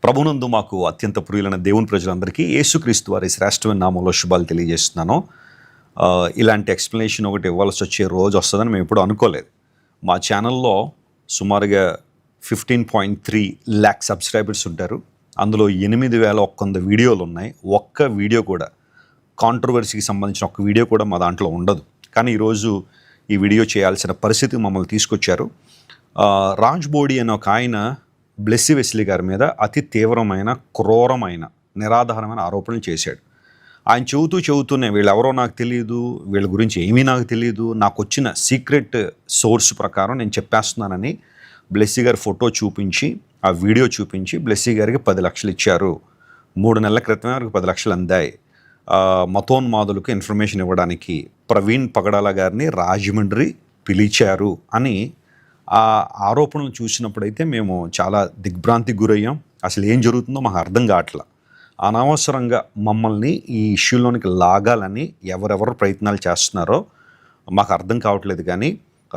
ప్రభునందు మాకు అత్యంత ప్రియులైన దేవుని ప్రజలందరికీ యేసుక్రీస్తు వారి శ్రేష్టమైన నామంలో శుభాలు తెలియజేస్తున్నాను. ఇలాంటి ఎక్స్ప్లెనేషన్ ఒకటి ఇవ్వాల్సి వచ్చే రోజు వస్తుందని మేము ఎప్పుడు అనుకోలేదు. మా ఛానల్లో సుమారుగా 15.3 ల్యాక్ సబ్స్క్రైబర్స్ ఉంటారు. అందులో 8,100 వీడియోలు ఉన్నాయి. ఒక్క వీడియో కూడా కాంట్రవర్సీకి సంబంధించిన ఒక్క వీడియో కూడా మా దాంట్లో ఉండదు. కానీ ఈరోజు ఈ వీడియో చేయాల్సిన పరిస్థితి మమ్మల్ని తీసుకొచ్చారు. రాజ్ బోడి అనే ఒక ఆయన బ్లెస్సీ వెస్లీ గారి మీద అతి తీవ్రమైన, క్రూరమైన, నిరాధారమైన ఆరోపణలు చేశాడు. ఆయన చెబుతూనే వీళ్ళెవరో నాకు తెలియదు, వీళ్ళ గురించి ఏమీ నాకు తెలియదు, నాకు వచ్చిన సీక్రెట్ సోర్స్ ప్రకారం నేను చెప్పేస్తున్నానని బ్లెస్సీ గారి ఫోటో చూపించి, ఆ వీడియో చూపించి బ్లెస్సీ గారికి 10 లక్షలు ఇచ్చారు. 3 నెలల క్రితమే వరకు 10 లక్షలు అందాయి. మతోన్మాదులకు ఇన్ఫర్మేషన్ ఇవ్వడానికి ప్రవీణ్ పగడాల గారిని రాజమండ్రి పిలిచారు అని ఆ ఆరోపణలు చూసినప్పుడైతే మేము చాలా దిగ్భ్రాంతికి గురయ్యాం. అసలు ఏం జరుగుతుందో మాకు అర్థం కావట్లా. అనవసరంగా మమ్మల్ని ఈ ఇష్యూలోనికి లాగాలని ఎవరెవరు ప్రయత్నాలు చేస్తున్నారో మాకు అర్థం కావట్లేదు. కానీ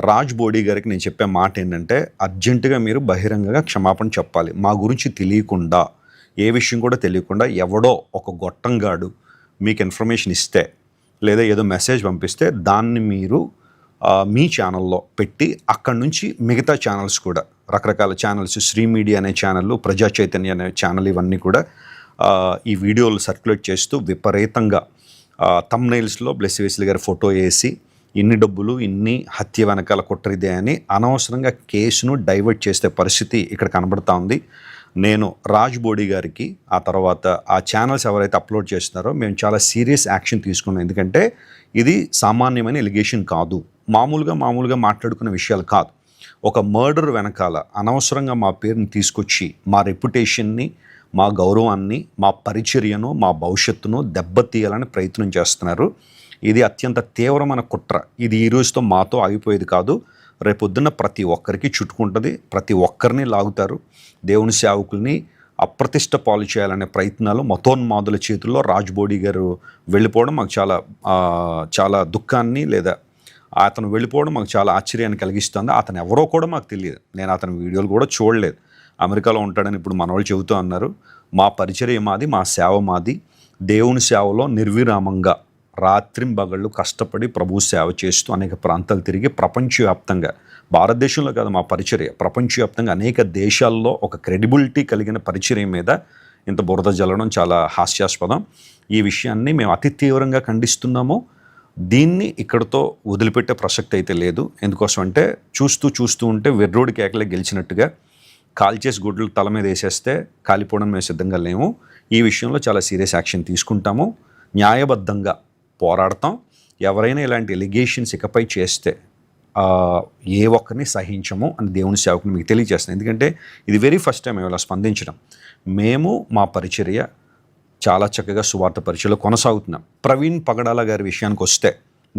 రాజ్ బోడి గారికి నేను చెప్పే మాట ఏంటంటే, అర్జెంటుగా మీరు బహిరంగంగా క్షమాపణ చెప్పాలి. మా గురించి తెలియకుండా, ఏ విషయం కూడా తెలియకుండా ఎవడో ఒక గొట్టంగాడు మీకు ఇన్ఫర్మేషన్ ఇస్తే లేదా ఏదో మెసేజ్ పంపిస్తే దాన్ని మీరు మీ ఛానల్లో పెట్టి అక్కడి నుంచి మిగతా ఛానల్స్ కూడా, రకరకాల ఛానల్స్, శ్రీ మీడియా అనే ఛానల్, ప్రజా చైతన్య అనే ఛానల్, ఇవన్నీ కూడా ఈ వీడియోలు సర్క్యులేట్ చేస్తూ విపరీతంగా థంబ్నెయిల్స్లో బ్లెస్సీ వెస్లీ గారి ఫోటో వేసి ఇన్ని డబ్బులు, ఇన్ని హత్య వెనకాల కుట్రదే అని అనవసరంగా కేసును డైవర్ట్ చేసే పరిస్థితి ఇక్కడ కనబడతా ఉంది. నేను రాజ్ బోడి గారికి, ఆ తర్వాత ఆ ఛానల్స్ ఎవరైతే అప్లోడ్ చేస్తున్నారో మేము చాలా సీరియస్ యాక్షన్ తీసుకున్నాం. ఎందుకంటే ఇది సామాన్యమైన ఎలిగేషన్ కాదు, మామూలుగా మాట్లాడుకునే విషయాలు కాదు. ఒక మర్డర్ వెనకాల అనవసరంగా మా పేరుని తీసుకొచ్చి మా రెప్యుటేషన్ని, మా గౌరవాన్ని, మా పరిచర్యను, మా భవిష్యత్తును దెబ్బతీయాలని ప్రయత్నం చేస్తున్నారు. ఇది అత్యంత తీవ్రమైన కుట్ర. ఇది ఈ రోజుతో మాతో ఆగిపోయేది కాదు. రేపొద్దున ప్రతి ఒక్కరికి చుట్టుకుంటుంది, ప్రతి ఒక్కరిని లాగుతారు. దేవుని సేవకుల్ని అప్రతిష్ట పాలు చేయాలనే ప్రయత్నాలు మతోన్మాదుల చేతుల్లో రాజ్ బోడి గారు వెళ్ళిపోవడం మాకు చాలా దుఃఖాన్ని, లేదా అతను వెళ్ళిపోవడం మాకు చాలా ఆశ్చర్యాన్ని కలిగిస్తుంది. అతను ఎవరో కూడా మాకు తెలియదు. నేను అతని వీడియోలు కూడా చూడలేదు. అమెరికాలో ఉంటాడని ఇప్పుడు మనవాళ్ళు చెబుతూ అన్నారు. మా పరిచర్య మాది, మా సేవ మాది. దేవుని సేవలో నిర్విరామంగా రాత్రింబగళ్ళు కష్టపడి ప్రభు సేవ చేస్తూ అనేక ప్రాంతాలు తిరిగి ప్రపంచవ్యాప్తంగా, భారతదేశంలో కాదు మా పరిచర్య, ప్రపంచవ్యాప్తంగా అనేక దేశాల్లో ఒక క్రెడిబిలిటీ కలిగిన పరిచర్య మీద ఇంత బురద జల్లడం చాలా హాస్యాస్పదం. ఈ విషయాన్ని మేము అతి తీవ్రంగా ఖండిస్తున్నాము. దీన్ని ఇక్కడతో వదిలిపెట్టే ప్రసక్తి అయితే లేదు. ఎందుకోసం అంటే చూస్తూ ఉంటే వెర్రోడి కేకలే గెలిచినట్టుగా కాల్చేసి గుడ్లు తల మీద వేసేస్తే కాలిపోవడం మేము సిద్ధంగా లేము. ఈ విషయంలో చాలా సీరియస్ యాక్షన్ తీసుకుంటాము, న్యాయబద్ధంగా పోరాడతాం. ఎవరైనా ఇలాంటి ఎలిగేషన్స్ ఇకపై చేస్తే ఏ ఒక్కరిని సహించము అని దేవుని సేవకుని మీకు తెలియజేస్తాను. ఎందుకంటే ఇది వెరీ ఫస్ట్ టైం ఇలా స్పందించడం. మేము మా పరిచర్య చాలా చక్కగా సువార్త పరిచయలో కొనసాగుతున్నాం. ప్రవీణ్ పగడాల గారి విషయానికి వస్తే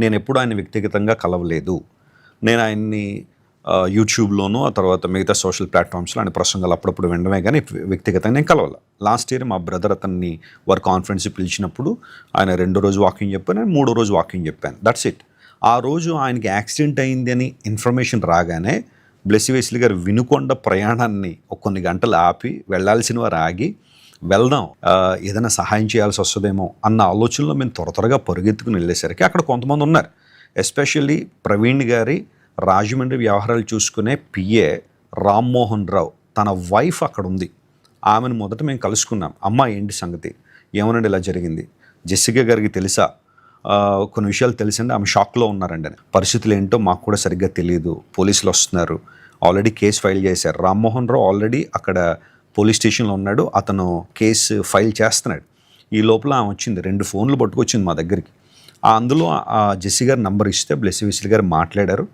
నేను ఎప్పుడు ఆయన వ్యక్తిగతంగా కలవలేదు. నేను ఆయన్ని యూట్యూబ్లోనూ, ఆ తర్వాత మిగతా సోషల్ ప్లాట్ఫామ్స్లో ఆయన ప్రసంగాలు అప్పుడప్పుడు వినడమే, కానీ వ్యక్తిగతంగా నేను కలవాలి. లాస్ట్ ఇయర్ మా బ్రదర్ అతన్ని వారి కాన్ఫరెన్స్ పిలిచినప్పుడు ఆయన 2వ రోజు వాకింగ్ చెప్పాను, నేను 3వ రోజు వాకింగ్ చెప్పాను. That's it. ఆ రోజు ఆయనకి యాక్సిడెంట్ అయింది అని ఇన్ఫర్మేషన్ రాగానే బ్లెస్సీ వెస్లీ గారు వినుకొండ ప్రయాణాన్ని కొన్ని గంటలు ఆపి, వెళ్ళాల్సిన వారు ఆగి, వెళ్దాం, ఏదైనా సహాయం చేయాల్సి వస్తుందేమో అన్న ఆలోచనలో మేము త్వరగా పరుగెత్తుకుని వెళ్ళేసరికి అక్కడ కొంతమంది ఉన్నారు. ఎస్పెషల్లీ ప్రవీణ్ గారి రాజమండ్రి వ్యవహారాలు చూసుకునే పిఏ రామ్మోహన్ రావు, తన వైఫ్ అక్కడ ఉంది. ఆమెను మొదట మేము కలుసుకున్నాం. అమ్మ ఏంటి సంగతి, ఏమనండి ఇలా జరిగింది, జెస్సికా గారికి తెలుసా, కొన్ని విషయాలు తెలిసింది, ఆమె షాక్లో ఉన్నారండి అని. పరిస్థితులు ఏంటో మాకు కూడా సరిగ్గా తెలియదు, పోలీసులు వస్తున్నారు, ఆల్రెడీ కేసు ఫైల్ చేశారు. రామ్మోహన్ రావు ఆల్రెడీ అక్కడ పోలీస్ స్టేషన్లో ఉన్నాడు, అతను కేసు ఫైల్ చేస్తున్నాడు. ఈ లోపల ఆమె వచ్చింది, 2 ఫోన్లు పట్టుకొచ్చింది మా దగ్గరికి. అందులో ఆ జెస్సీ గారి నంబర్ ఇస్తే బ్లెస్సీ వెస్లీ గారు మాట్లాడారు.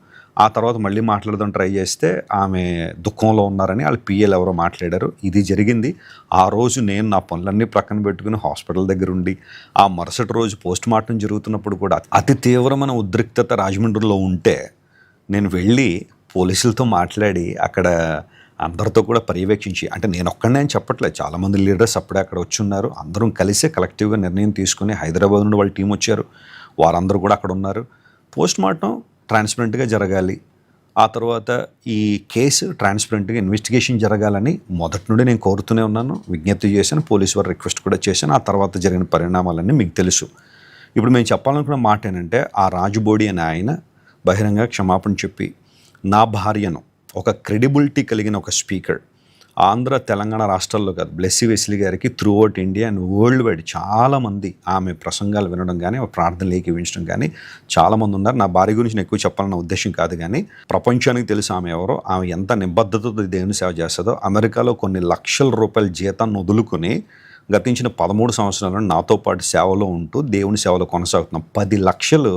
ఆ తర్వాత మళ్ళీ మాట్లాడదాం ట్రై చేస్తే ఆమె దుఃఖంలో ఉన్నారని వాళ్ళ పిఏలు ఎవరో మాట్లాడారు. ఇది జరిగింది. ఆ రోజు నేను నా పనులన్నీ ప్రక్కన పెట్టుకుని హాస్పిటల్ దగ్గర ఉండి, ఆ మరుసటి రోజు పోస్ట్ మార్టం జరుగుతున్నప్పుడు కూడా అతి తీవ్రమైన ఉద్రిక్తత రాజమండ్రిలో ఉంటే నేను వెళ్ళి పోలీసులతో మాట్లాడి అక్కడ అందరితో కూడా పర్యవేక్షించి, అంటే నేను ఒక్కడనే అని చెప్పట్లేదు, చాలామంది లీడర్స్ అప్పుడే అక్కడ వచ్చి ఉన్నారు. అందరం కలిసే కలెక్టివ్గా నిర్ణయం తీసుకుని హైదరాబాద్ నుండి వాళ్ళ టీం వచ్చారు, వారందరూ కూడా అక్కడ ఉన్నారు. పోస్ట్ మార్టం ట్రాన్స్పరెంట్గా జరగాలి, ఆ తర్వాత ఈ కేసు ట్రాన్స్పరెంట్గా ఇన్వెస్టిగేషన్ జరగాలని మొదటి నుండి నేను కోరుతూనే ఉన్నాను, విజ్ఞప్తి చేశాను, పోలీసు వారు రిక్వెస్ట్ కూడా చేశాను. ఆ తర్వాత జరిగిన పరిణామాలన్నీ మీకు తెలుసు. ఇప్పుడు మేము చెప్పాలనుకున్న మాట ఏంటంటే, ఆ రాజుబోడి అనే ఆయన బహిరంగ క్షమాపణ చెప్పి, నా భార్యను ఒక క్రెడిబిలిటీ కలిగిన ఒక స్పీకర్ ఆంధ్ర తెలంగాణ రాష్ట్రాల్లో కాదు, బ్లెస్సీ వెస్లీ గారికి through out India and world wide చాలామంది ఆమె ప్రసంగాలు వినడం కానీ ప్రార్థనలు ఏకీవించడం కానీ చాలామంది ఉన్నారు. నా భార్య గురించి నేను ఎక్కువ చెప్పాలన్న ఉద్దేశం కాదు, కానీ ప్రపంచానికి తెలుసు ఆమె ఎవరో, ఆమె ఎంత నిబద్ధతతో దేవుని సేవ చేస్తుందో. అమెరికాలో కొన్ని లక్షల రూపాయల జీతాన్ని వదులుకొని గతించిన 13 సంవత్సరాలను నాతో పాటు సేవలో ఉంటూ దేవుని సేవలో కొనసాగుతున్నాం. 10 లక్షలు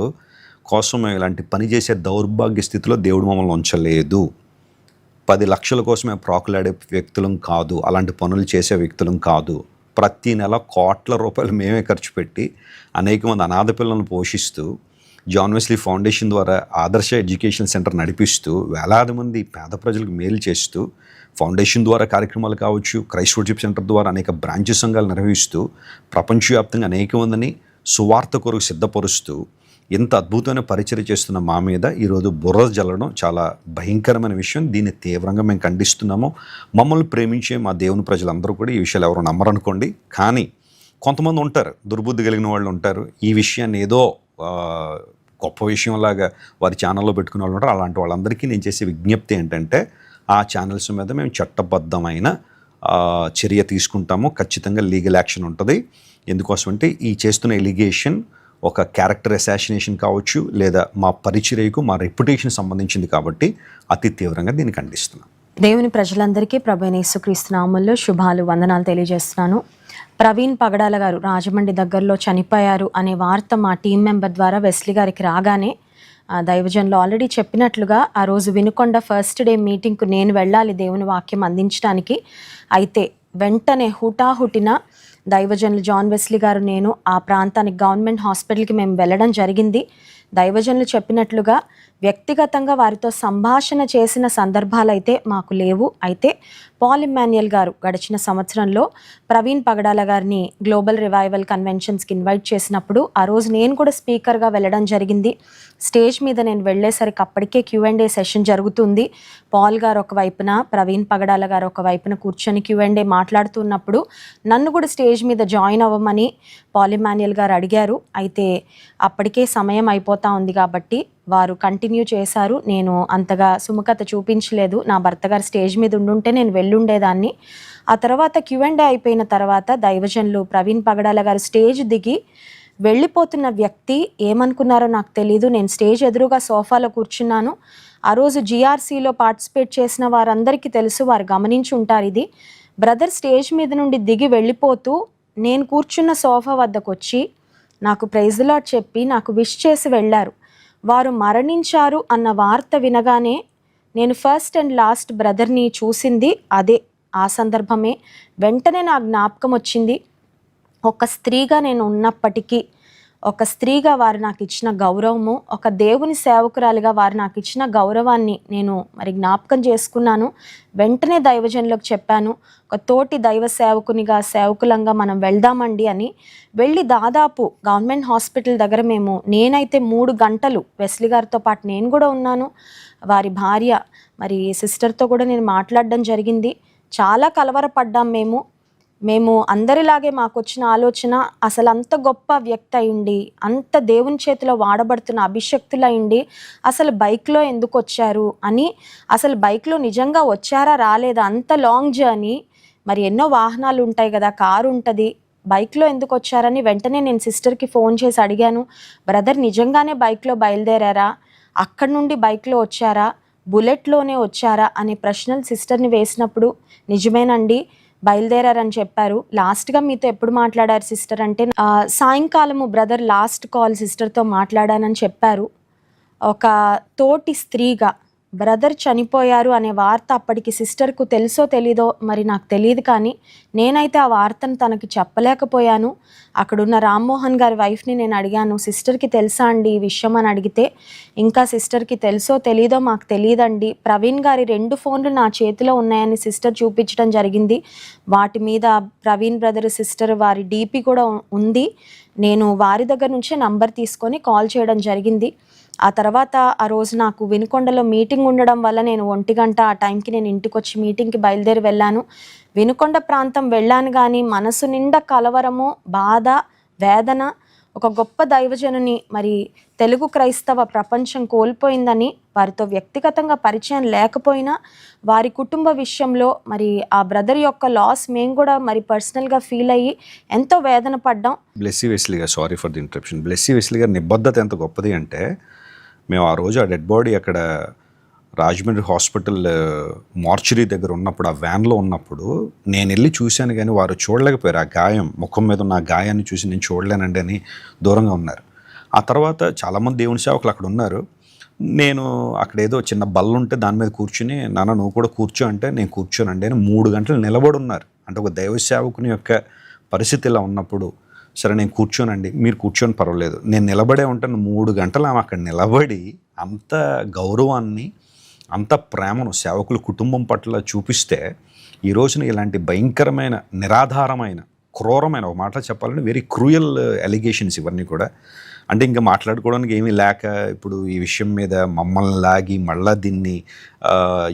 కోసం మేము ఇలాంటి పని చేసే దౌర్భాగ్య స్థితిలో దేవుడు మమ్మల్ని ఉంచలేదు. 10 లక్షల కోసమే ప్రాకులాడే వ్యక్తులం కాదు, అలాంటి పనులు చేసే వ్యక్తులం కాదు. ప్రతి నెల కోట్ల రూపాయలు మేమే ఖర్చు పెట్టి అనేక మంది అనాథ పిల్లలను పోషిస్తూ, జాన్ వెస్లీ ఫౌండేషన్ ద్వారా ఆదర్శ ఎడ్యుకేషన్ సెంటర్ నడిపిస్తూ, వేలాది మంది పేద ప్రజలకు మేలు చేస్తూ, ఫౌండేషన్ ద్వారా కార్యక్రమాలు కావచ్చు, క్రైస్ట్ వర్షిప్ సెంటర్ ద్వారా అనేక బ్రాంచ్ సంఘాలు నిర్వహిస్తూ, ప్రపంచవ్యాప్తంగా అనేక మందిని సువార్త కొరకు సిద్ధపరుస్తూ ఎంత అద్భుతమైన పరిచర్య చేస్తున్న మా మీద ఈరోజు బుర్ర జల్లడం చాలా భయంకరమైన విషయం. దీన్ని తీవ్రంగా మేము ఖండిస్తున్నాము. మమ్మల్ని ప్రేమించే మా దేవుని ప్రజలందరూ కూడా ఈ విషయాలు ఎవరు నమ్మరనుకోండి, కానీ కొంతమంది ఉంటారు, దుర్బుద్ధి కలిగిన వాళ్ళు ఉంటారు, ఈ విషయాన్ని ఏదో గొప్ప విషయంలాగా వారి ఛానల్లో పెట్టుకునే వాళ్ళు ఉంటారు. అలాంటి వాళ్ళందరికీ నేను చేసే విజ్ఞప్తి ఏంటంటే, ఆ ఛానల్స్ మీద మేము చట్టబద్ధమైన చర్య తీసుకుంటాము. ఖచ్చితంగా లీగల్ యాక్షన్ ఉంటుంది. ఎందుకోసమంటే ఈ చేస్తున్న ఎలిగేషన్ ఒక క్యారెక్టర్ అసాసినేషన్ కావచ్చు, లేదా మా పరిచర్యకు మా రెప్యుటేషన్ సంబంధించింది, కాబట్టి అతి తీవ్రంగా దీన్ని ఖండిస్తున్నాం. దేవుని ప్రజలందరికీ ప్రభువైన యేసుక్రీస్తు నామములో శుభాలు, వందనాలు తెలియజేస్తున్నాను. ప్రవీణ్ పగడాల గారు రాజమండ్రి దగ్గరలో చనిపోయారు అనే వార్త మా టీం మెంబర్ ద్వారా వెస్లీ గారికి రాగానే, దైవజనులు ఆల్రెడీ చెప్పినట్లుగా ఆ రోజు వినుకొండ ఫస్ట్ డే మీటింగ్కు నేను వెళ్ళాలి దేవుని వాక్యం అందించడానికి. అయితే వెంటనే హుటాహుటిన దైవజనులు జాన్ వెస్లీ గారు, నేను ఆ ప్రాంతానికి గవర్నమెంట్ హాస్పిటల్కి మేము వెళ్ళడం జరిగింది. దైవజనులు చెప్పినట్లుగా వ్యక్తిగతంగా వారితో సంభాషణ చేసిన సందర్భాలైతే మాకు లేవు. అయితే పాల్ ఇమ్మాన్యుయల్ గారు గడిచిన సంవత్సరంలో ప్రవీణ్ పగడాల గారిని గ్లోబల్ రివైవల్ కన్వెన్షన్స్కి ఇన్వైట్ చేసినప్పుడు ఆ రోజు నేను కూడా స్పీకర్గా వెళ్ళడం జరిగింది. స్టేజ్ మీద నేను వెళ్ళేసరికి అప్పటికే Q&A సెషన్ జరుగుతుంది. పాల్ గారు ఒకవైపున, ప్రవీణ్ పగడాల గారు ఒకవైపున కూర్చొని Q&A మాట్లాడుతున్నప్పుడు నన్ను కూడా స్టేజ్ మీద జాయిన్ అవ్వమని పాల్ ఇమ్మాన్యుయల్ గారు అడిగారు. అయితే అప్పటికే సమయం అయిపోతా ఉంది కాబట్టి వారు కంటిన్యూ చేశారు. నేను అంతగా సుముఖత చూపించలేదు. నా భర్త గారు స్టేజ్ మీద ఉండుంటే నేను వెళ్ళుండేదాన్ని. ఆ తర్వాత Q&A అయిపోయిన తర్వాత దైవజనులు ప్రవీణ్ పగడాల గారు స్టేజ్ దిగి వెళ్ళిపోతున్న వ్యక్తి ఏమనుకున్నారో నాకు తెలీదు. నేను స్టేజ్ ఎదురుగా సోఫాలో కూర్చున్నాను. ఆ రోజు GRCలో పార్టిసిపేట్ చేసిన వారందరికీ తెలుసు, వారు గమనించి ఉంటారు ఇది. బ్రదర్ స్టేజ్ మీద నుండి దిగి వెళ్ళిపోతూ నేను కూర్చున్న సోఫా వద్దకు వచ్చి నాకు ప్రైజ్ ది లార్డ్ చెప్పి నాకు విష్ చేసి వెళ్ళారు. వారు మరణించారు అన్న వార్త వినగానే నేను ఫస్ట్ అండ్ లాస్ట్ బ్రదర్ని చూసింది అదే, ఆ సందర్భమే. వెంటనే నా జ్ఞాపకం వచ్చింది. ఒక స్త్రీగా నేను ఉన్నప్పటికీ, ఒక స్త్రీగా వారు నాకు ఇచ్చిన గౌరవము, ఒక దేవుని సేవకురాలిగా వారు నాకు ఇచ్చిన గౌరవాన్ని నేను మరి జ్ఞాపకం చేసుకున్నాను. వెంటనే దైవజనులకు చెప్పాను, ఒక తోటి దైవ సేవకునిగా, సేవకులంగా మనం వెళ్దామండి అని. వెళ్ళి దాదాపు గవర్నమెంట్ హాస్పిటల్ దగ్గర నేనైతే 3 గంటలు వెస్లీ గారితో పాటు నేను కూడా ఉన్నాను. వారి భార్య మరి సిస్టర్తో కూడా నేను మాట్లాడడం జరిగింది. చాలా కలవరపడ్డాం మేము అందరిలాగే మాకు వచ్చిన ఆలోచన, అసలు అంత గొప్ప వ్యక్తి అయ్యుండి, అంత దేవుని చేతిలో వాడబడుతున్న అభిషక్తులు అయ్యుండి అసలు బైక్లో ఎందుకు వచ్చారు అని, అసలు బైక్లో నిజంగా వచ్చారా రాలేదా, అంత లాంగ్ జర్నీ, మరి ఎన్నో వాహనాలు ఉంటాయి కదా, కారు ఉంటుంది, బైక్లో ఎందుకు వచ్చారని వెంటనే నేను సిస్టర్కి ఫోన్ చేసి అడిగాను. బ్రదర్ నిజంగానే బైక్లో బయలుదేరారా, అక్కడి నుండి బైక్లో వచ్చారా, బుల్లెట్లోనే వచ్చారా అనే ప్రశ్నలు సిస్టర్ని వేసినప్పుడు నిజమేనండి బయలుదేరారని చెప్పారు. లాస్ట్గా మీతో ఎప్పుడు మాట్లాడారు సిస్టర్ అంటే, సాయంకాలము బ్రదర్ లాస్ట్ కాల్ సిస్టర్తో మాట్లాడానని చెప్పారు. ఒక తోటి స్త్రీగా బ్రదర్ చనిపోయారు అనే వార్త అప్పటికి సిస్టర్కు తెలుసో తెలీదో మరి నాకు తెలియదు, కానీ నేనైతే ఆ వార్తను తనకి చెప్పలేకపోయాను. అక్కడున్న రామ్మోహన్ గారి వైఫ్ని నేను అడిగాను, సిస్టర్కి తెలుసా అండి ఈ విషయం అని అడిగితే, ఇంకా సిస్టర్కి తెలుసో తెలీదో మాకు తెలియదండి, ప్రవీణ్ గారి 2 ఫోన్లు నా చేతిలో ఉన్నాయని సిస్టర్ చూపించడం జరిగింది. వాటి మీద ప్రవీణ్ బ్రదర్ సిస్టర్ వారి DP కూడా ఉంది. నేను వారి దగ్గర నుంచే నంబర్ తీసుకొని కాల్ చేయడం జరిగింది. ఆ తర్వాత ఆ రోజు నాకు వినుకొండలో మీటింగ్ ఉండడం వల్ల నేను 1 గంట ఆ టైంకి నేను ఇంటికి వచ్చి మీటింగ్కి బయలుదేరి వెళ్ళాను. వినుకొండ ప్రాంతం వెళ్ళాను కానీ మనసు నిండా కలవరము, బాధ, వేదన. ఒక గొప్ప దైవజనుని మరి తెలుగు క్రైస్తవ ప్రపంచం కోల్పోయిందని, వారితో వ్యక్తిగతంగా పరిచయం లేకపోయినా వారి కుటుంబ విషయంలో మరి ఆ బ్రదర్ యొక్క లాస్ మేము కూడా మరి పర్సనల్గా ఫీల్ అయ్యి ఎంతో వేదన పడ్డాం. బ్లెస్సీ వెస్లీ గారు, sorry for the interruption. Blessy Wesley గారి నిబద్ధత ఎంత గొప్పది అంటే, మేము ఆ రోజు ఆ డెడ్ బాడీ అక్కడ రాజమండ్రి హాస్పిటల్ మార్చురీ దగ్గర ఉన్నప్పుడు, ఆ వ్యాన్లో ఉన్నప్పుడు నేను వెళ్ళి చూశాను కానీ వారు చూడలేకపోయారు. ఆ గాయం, ముఖం మీద ఉన్న ఆ గాయాన్ని చూసి నేను చూడలేనండి అని దూరంగా ఉన్నారు. ఆ తర్వాత చాలామంది దేవుని సేవకులు అక్కడ ఉన్నారు. నేను అక్కడ ఏదో చిన్న బల్ల ఉంటే దాని మీద కూర్చుని, నాన్న నువ్వు కూడా కూర్చో అంటే నేను కూర్చోనండి అని 3 గంటలు నిలబడి ఉన్నారు. అంటే ఒక దైవ సేవకుని యొక్క పరిస్థితి ఇలా ఉన్నప్పుడు, సరే నేను కూర్చోనండి, మీరు కూర్చొని పర్వాలేదు, నేను నిలబడే ఉంటాను. 3 గంటలు ఆమె అక్కడ నిలబడి అంత గౌరవాన్ని, అంత ప్రేమను సేవకుల కుటుంబం పట్ల చూపిస్తే, ఈ రోజున ఇలాంటి భయంకరమైన, నిరాధారమైన, క్రూరమైన, ఒక మాట చెప్పాలంటే వెరీ క్రూయల్ అలిగేషన్స్ ఇవన్నీ కూడా. అంటే ఇంకా మాట్లాడుకోవడానికి ఏమీ లేక ఇప్పుడు ఈ విషయం మీద మమ్మల్ని లాగి మళ్ళా దీన్ని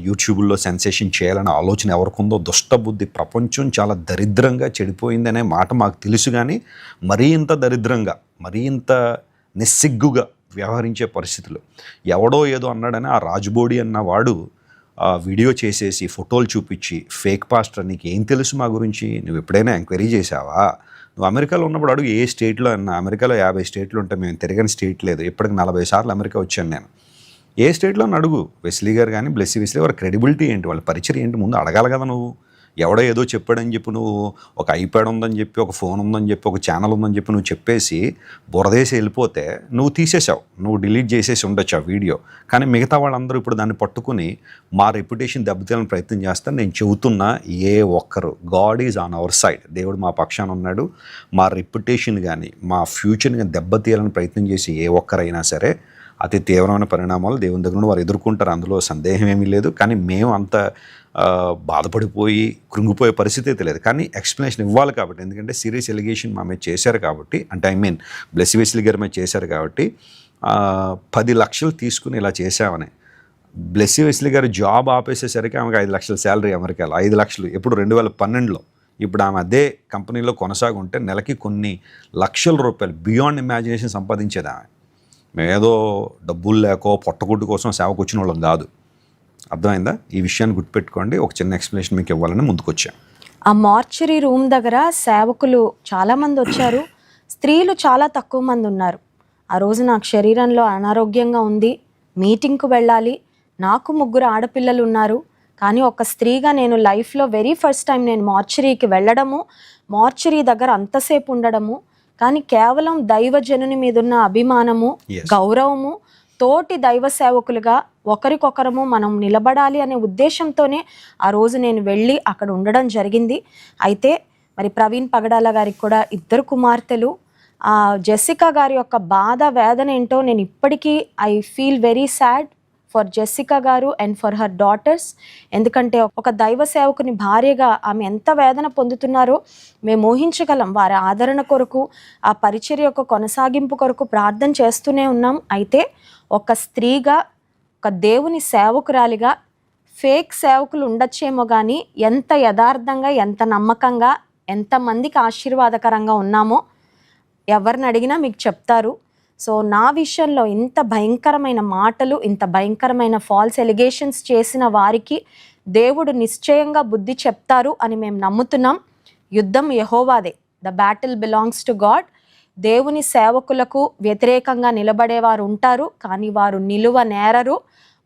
యూట్యూబ్లో సెన్సేషన్ చేయాలనే ఆలోచన ఎవరికుందో, దుష్టబుద్ధి, ప్రపంచం చాలా దరిద్రంగా చెడిపోయిందనే మాట మాకు తెలుసు. కానీ మరీ ఇంత దరిద్రంగా, మరీ ఇంత నిస్సిగ్గుగా వ్యవహరించే పరిస్థితులు. ఎవడో ఏదో అన్నాడని ఆ రాజుబోడి అన్న వాడు వీడియో చేసేసి ఫోటోలు చూపించి, ఫేక్ పాస్టర్ నీకు ఏం తెలుసు మా గురించి, నువ్వు ఎప్పుడైనా ఎంక్వైరీ చేసావా, నువ్వు అమెరికాలో ఉన్నప్పుడు అడుగు ఏ స్టేట్లో అన్నా. అమెరికాలో 50 స్టేట్లు ఉంటాయి, మేము తిరగని స్టేట్ లేదు. ఇప్పటికి 40 సార్లు అమెరికా వచ్చాను నేను. ఏ స్టేట్లో అని అడుగు. వెస్లీ గారు కానీ బ్లెస్సీ వెస్లీ వారి క్రెడిబిలిటీ ఏంటి, వాళ్ళ పరిచయం ఏంటి ముందు అడగాలి కదా. నువ్వు ఎవడో ఏదో చెప్పాడని చెప్పి, నువ్వు ఒక ఐప్యాడ్ ఉందని చెప్పి, ఒక ఫోన్ ఉందని చెప్పి, ఒక ఛానల్ ఉందని చెప్పి నువ్వు చెప్పేసి బురదేసి వెళ్ళిపోతే నువ్వు తీసేసావు, నువ్వు డిలీట్ చేసేసి ఉండొచ్చు ఆ వీడియో. కానీ మిగతా వాళ్ళందరూ ఇప్పుడు దాన్ని పట్టుకుని మా రెప్యుటేషన్ దెబ్బతీయాలని ప్రయత్నం చేస్తాను. నేను చెబుతున్నా, ఏ ఒక్కరు, God is on our side, దేవుడు మా పక్షాన ఉన్నాడు. మా రెప్యుటేషన్ కానీ మా ఫ్యూచర్ని కానీ దెబ్బతీయాలని ప్రయత్నం చేసి ఏ ఒక్కరైనా సరే అతి తీవ్రమైన పరిణామాలు దేవుని దగ్గర వారు ఎదుర్కొంటారు, అందులో సందేహం ఏమీ లేదు. కానీ మేము అంత బాధపడిపోయి కృంగిపోయే పరిస్థితి అయితే లేదు. కానీ ఎక్స్ప్లెనేషన్ ఇవ్వాలి కాబట్టి, ఎందుకంటే సీరియస్ ఎలిగేషన్ మా మీద చేశారు కాబట్టి, అంటే బ్లెస్సీ వెస్లీ గారి మీద చేశారు కాబట్టి 10 లక్షలు తీసుకుని ఇలా చేశామని. బ్లెస్సీ వెస్లీ గారు జాబ్ ఆపేసేసరికి ఆమెకు 5 లక్షల శాలరీ అమెరికాలో. 5 లక్షలు ఎప్పుడు 2012లో. ఇప్పుడు ఆమె అదే కంపెనీలో కొనసాగుంటే నెలకి కొన్ని లక్షల రూపాయలు బియాండ్ ఇమాజినేషన్ సంపాదించేది ఆమె. మేమేదో డబ్బులు లేకో పొట్టగుడ్డు కోసం సేవకు వచ్చిన వాళ్ళం కాదు. అర్థమైందా? ఈ విషయాన్ని గుర్తుపెట్టుకోండి. ఒక చిన్న ఎక్స్ప్లెనేషన్ మీకు ఇవ్వాలని ముందుకు వచ్చాను. ఆ మార్చరీ రూమ్ దగ్గర సేవకులు చాలామంది వచ్చారు, స్త్రీలు చాలా తక్కువ మంది ఉన్నారు. ఆ రోజు నాకు శరీరంలో అనారోగ్యంగా ఉంది, మీటింగ్కు వెళ్ళాలి, నాకు 3 ఆడపిల్లలు ఉన్నారు. కానీ ఒక స్త్రీగా నేను లైఫ్లో వెరీ ఫస్ట్ టైం నేను మార్చరీకి వెళ్ళడము, మార్చరీ దగ్గర అంతసేపు ఉండడము, కానీ కేవలం దైవజనుని మీద ఉన్న అభిమానము, గౌరవము, తోటి దైవ సేవకులుగా ఒకరికొకరము మనం నిలబడాలి అనే ఉద్దేశంతోనే ఆ రోజు నేను వెళ్ళి అక్కడ ఉండడం జరిగింది. అయితే మరి ప్రవీణ్ పగడాల గారికి కూడా 2 కుమార్తెలు. జెసికా గారి యొక్క బాధ, వేదన ఏంటో నేను ఇప్పటికీ I feel very sad for Jessica గారు అండ్ ఫర్ హర్ డాటర్స్. ఎందుకంటే ఒక దైవ సేవకుని భార్యగా ఆమె ఎంత వేదన పొందుతున్నారో మేము ఊహించగలం. వారి ఆదరణ కొరకు, ఆ పరిచర్య యొక్క కొనసాగింపు కొరకు ప్రార్థన చేస్తూనే ఉన్నాం. అయితే ఒక స్త్రీగా, ఒక దేవుని సేవకురాలిగా, ఫేక్ సేవకులు ఉండొచ్చేమో కానీ ఎంత యథార్థంగా, ఎంత నమ్మకంగా, ఎంతమందికి ఆశీర్వాదకరంగా ఉన్నామో ఎవరిని అడిగినా మీకు చెప్తారు. సో నా విషయంలో ఇంత భయంకరమైన మాటలు, ఇంత భయంకరమైన ఫాల్స్ ఎలిగేషన్స్ చేసిన వారికి దేవుడు నిశ్చయంగా బుద్ధి చెప్తారు అని మేము నమ్ముతున్నాం. యుద్ధం యెహోవాదే, the battle belongs to God. దేవుని సేవకులకు వ్యతిరేకంగా నిలబడేవారు ఉంటారు, కానీ వారు నిలువ నేరరు.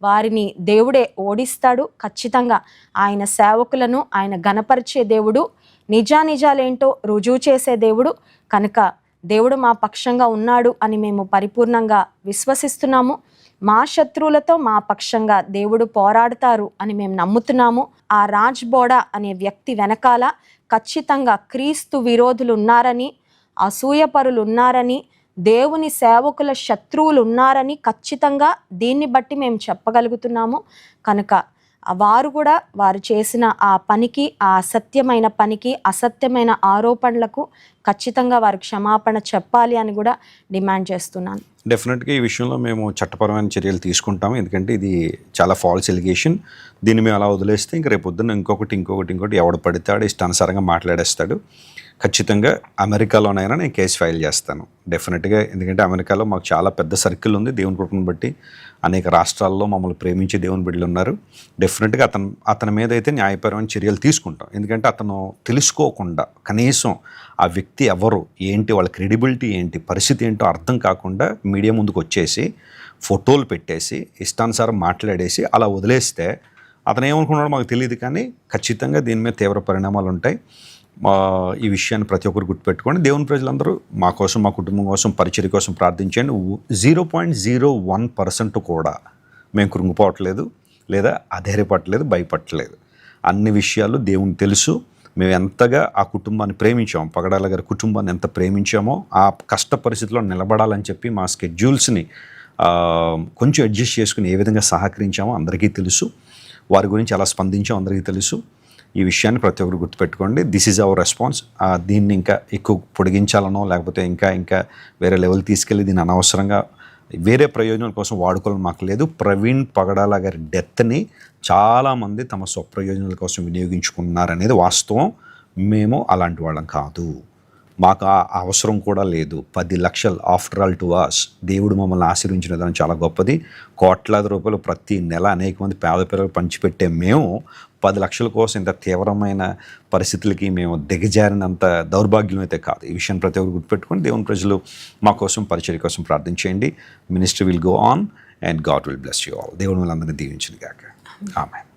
వారిని దేవుడే ఓడిస్తాడు ఖచ్చితంగా. ఆయన సేవకులను ఆయన ఘనపరిచే దేవుడు, నిజానిజాలేంటో రుజువు చేసే దేవుడు. కనుక దేవుడు మా పక్షంగా ఉన్నాడు అని మేము పరిపూర్ణంగా విశ్వసిస్తున్నాము. మా శత్రువులతో మా పక్షంగా దేవుడు పోరాడతారు అని మేము నమ్ముతున్నాము. ఆ రాజ్ బోడా అనే వ్యక్తి వెనకాల ఖచ్చితంగా క్రీస్తు విరోధులు ఉన్నారని, అసూయపరులు ఉన్నారని, దేవుని సేవకుల శత్రువులు ఉన్నారని ఖచ్చితంగా దీన్ని బట్టి మేము చెప్పగలుగుతున్నాము. కనుక వారు కూడా వారు చేసిన ఆ పనికి, ఆ అసత్యమైన పనికి, అసత్యమైన ఆరోపణలకు ఖచ్చితంగా వారు క్షమాపణ చెప్పాలి అని కూడా డిమాండ్ చేస్తున్నాను. డెఫినెట్గా ఈ విషయంలో మేము చట్టపరమైన చర్యలు తీసుకుంటాము. ఎందుకంటే ఇది చాలా ఫాల్స్ ఎలిగేషన్. దీన్ని మేము అలా వదిలేస్తే ఇంక రేపు పొద్దున్న ఇంకొకటి ఎవడు పడితే ఇష్టానుసారంగా మాట్లాడేస్తాడు. ఖచ్చితంగా అమెరికాలోనైనా నేను కేసు ఫైల్ చేస్తాను డెఫినెట్గా. ఎందుకంటే అమెరికాలో మాకు చాలా పెద్ద సర్కిల్ ఉంది. దేవుని కృపను బట్టి అనేక రాష్ట్రాల్లో మమ్మల్ని ప్రేమించే దేవుని బిడ్డలు ఉన్నారు. డెఫినెట్గా అతని మీద అయితే న్యాయపరమైన చర్యలు తీసుకుంటాం. ఎందుకంటే అతను తెలుసుకోకుండా, కనీసం ఆ వ్యక్తి ఎవరు, ఏంటి, వాళ్ళ క్రెడిబిలిటీ ఏంటి, పరిస్థితి ఏంటో అర్థం కాకుండా మీడియా ముందుకు వచ్చేసి ఫోటోలు పెట్టేసి ఇష్టానుసారం మాట్లాడేసి అలా వదిలేస్తే అతను ఏమనుకున్నాడో మాకు తెలియదు. కానీ ఖచ్చితంగా దీని మీద తీవ్ర పరిణామాలు ఉంటాయి. ఈ విషయాన్ని ప్రతి ఒక్కరు గుర్తుపెట్టుకోండి. దేవుని ప్రజలందరూ మా కోసం, మా కుటుంబం కోసం, పరిచర్య కోసం ప్రార్థించండి. 0.01% కూడా మేము కృంగిపోవట్లేదు, లేదా అధైర్యపడలేదు, భయపడలేదు. అన్ని విషయాలు దేవునికి తెలుసు. మేము ఎంతగా ఆ కుటుంబాన్ని ప్రేమించాము, పగడాల గారి కుటుంబాన్ని ఎంత ప్రేమించామో, ఆ కష్ట పరిస్థితిలో నిలబడాలని చెప్పి మా స్కెడ్యూల్స్ని కొంచెం అడ్జస్ట్ చేసుకుని ఏ విధంగా సహకరించామో అందరికీ తెలుసు. వారి గురించి ఎలా స్పందించామో అందరికీ తెలుసు. ఈ విషయాన్ని ప్రతి ఒక్కరు గుర్తుపెట్టుకోండి. This is our response. దీన్ని ఇంకా ఎక్కువ పొడిగించాలనో లేకపోతే ఇంకా వేరే లెవెల్ తీసుకెళ్ళి దీన్ని అనవసరంగా వేరే ప్రయోజనాల కోసం వాడుకోవాలని మాకు లేదు. ప్రవీణ్ పగడాల గారి డెత్ని చాలామంది తమ స్వప్రయోజనాల కోసం వినియోగించుకున్నారనేది వాస్తవం. మేము అలాంటి వాళ్ళం కాదు. మాకు ఆ అవసరం కూడా లేదు. 10 లక్షలు ఆఫ్టర్ ఆల్ టు అస్. దేవుడు మమ్మల్ని ఆశీర్వించిన విధానం చాలా గొప్పది. కోట్లాది రూపాయలు ప్రతి నెల అనేక మంది పేద పిల్లలు పంచిపెట్టే మేము 10 లక్షల కోసం ఇంత తీవ్రమైన పరిస్థితులకి మేము దిగజారినంత దౌర్భాగ్యం అయితే కాదు. ఈ విషయాన్ని ప్రతి ఒక్కరు గుర్తుపెట్టుకొని దేవుని ప్రజలు మా కోసం, పరిచర్య కోసం ప్రార్థించేయండి. Ministry will go on and God will bless you all. దేవుడు మిమ్మల్ని అందరినీ దీవించును గాక. ఆమేన్.